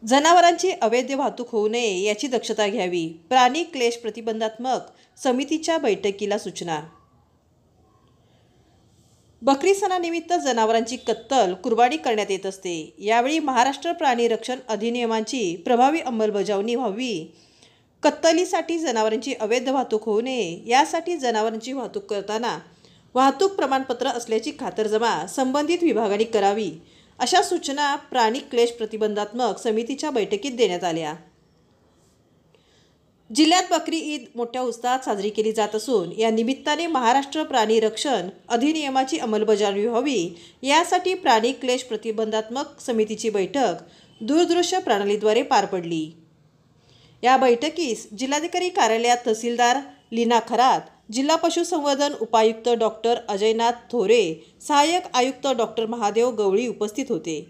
जनावरांची अवैध वाहतूक होऊ नये याची दक्षता घ्यावी। प्राणी क्लेश प्रतिबंधात्मक समितीच्या बैठकीला सूचना। बकरी सणानिमित्त जनावरांची कत्तल, कुर्बानी करण्यात येत असते। यावेळी महाराष्ट्र प्राणी रक्षण अधिनियमांची प्रभावी अंमलबजावणी व्हावी, कत्तलीसाठी जनावरांची अवैध वाहतूक होऊ नये यासाठी जनावरांची वाहतूक करताना वाहतूक प्रमाणपत्र असल्याची खातरजमा संबंधित विभागाने करावी, अशा सूचना प्राणी क्लेश प्रतिबंधात्मक समितीच्या बैठकीत देण्यात आल्या। जिल्ह्यात बकरी ईद मोठ्या उत्साहात साजरी केली जात असून या निमित्ताने महाराष्ट्र प्राणी रक्षण अधिनियमाची अंमलबजावणी व्हावी यासाठी प्राणी क्लेश प्रतिबंधात्मक समितीची बैठक दूरदृश्य प्रणालीद्वारे पार पडली। या बैठकीस जिल्हाधिकारी कार्यालयात तहसीलदार लीना खरात, जिल्हा पशुसंवर्धन उपायुक्त डॉक्टर अजयनाथ थोरे, सहाय्यक आयुक्त डॉक्टर महादेव गवळी उपस्थित होते।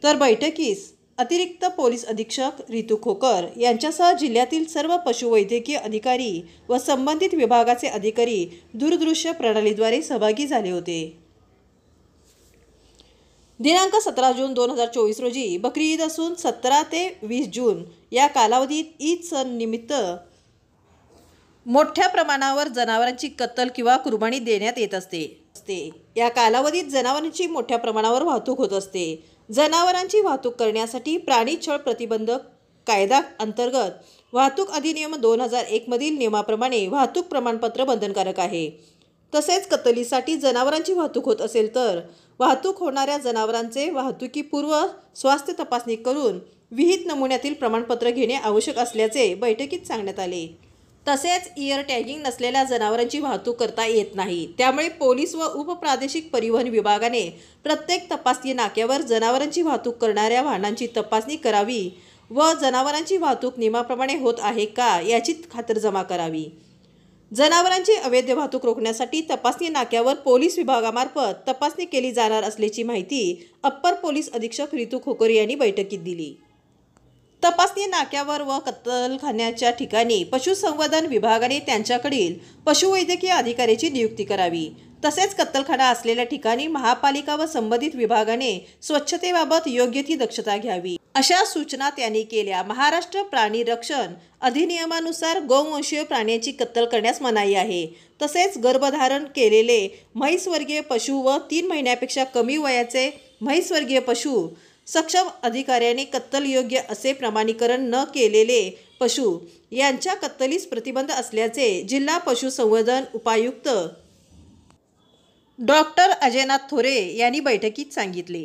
तर बैठकीस अतिरिक्त पोलीस अधीक्षक रितू खोकर यांच्यासह जिल्ह्यातील सर्व पशुवैद्यकीय अधिकारी व संबंधित विभागाचे अधिकारी दूरदृश्य प्रणालीद्वारे सहभागी झाले होते। दिनांक 17 जून 2024 रोजी बकरी ईद असून 17 ते 20 जून या कालावधीत ईद सण निमित्त मोठ्या प्रमाणावर जनावरांची कत्तल किंवा कुर्बानी देण्यात येत असते। या कालावधीत जनावरांची मोठ्या प्रमाणावर वाहतूक होत असते। जनावरांची वाहतूक करण्यासाठी प्राणी छळ प्रतिबंधक कायदा अंतर्गत वाहतूक अधिनियम 2001 मधील नियमाप्रमाणे वाहतूक प्रमाणपत्र बंधनकारक आहे। तसेच कत्तलीसाठी जनावरांची वाहतूक होत असेल तर वाहतूक होणाऱ्या जनावरांचे वाहतुकीपूर्व स्वास्थ्य तपासणी करून विहित नमुन्यातील प्रमाणपत्र घेणे आवश्यक असल्याचे बैठकीत सांगण्यात आले। तसेच इयर टॅगिंग नसलेल्या जनावरांची वाहतूक करता येत नाही। त्यामुळे पोलीस व उपप्रादेशिक परिवहन विभागाने प्रत्येक तपासणी नाक्यावर जनावरांची वाहतूक करणाऱ्या वाहनांची तपासणी करावी व जनावरांची वाहतूक नियमाप्रमाणे होत आहे का याची खातरजमा करावी। जनावरांची अवैध वाहतूक रोखण्यासाठी तपासणी नाक्यावर पोलीस विभागामार्फत तपासणी केली जाणार असल्याची माहिती अप्पर पोलीस अधीक्षक रितू खोकर यांनी बैठकीत दिली। तपासणी नाक्यावर व कत्तलखान्याच्या ठिकाणी पशुसंवर्धन विभागाने त्यांच्याकडील पशुवैद्यकीय अधिकाऱ्याची नियुक्ती करावी। तसेच कत्तलखाना असलेल्या ठिकाणी महापालिका व संबंधित विभागाने स्वच्छतेबाबत योग्य ती दक्षता घ्यावी, अशा सूचना त्यांनी केल्या। महाराष्ट्र प्राणी रक्षण अधिनियमानुसार गोवंशीय प्राण्यांची कत्तल करण्यास मनाई आहे। तसेच गर्भधारण केलेले म्हैसवर्गीय पशु व 3 महिन्यापेक्षा कमी वयाचे म्हैसवर्गीय पशु सक्षम अधिकाऱ्याने कत्तल योग्य असे प्रमाणीकरण न केलेले पशु यांच्या कत्तलीस प्रतिबंध असल्याचे जिल्हा पशुसंवर्धन उपायुक्त डॉक्टर अजयनाथ थोरे यांनी बैठकीत सांगितले।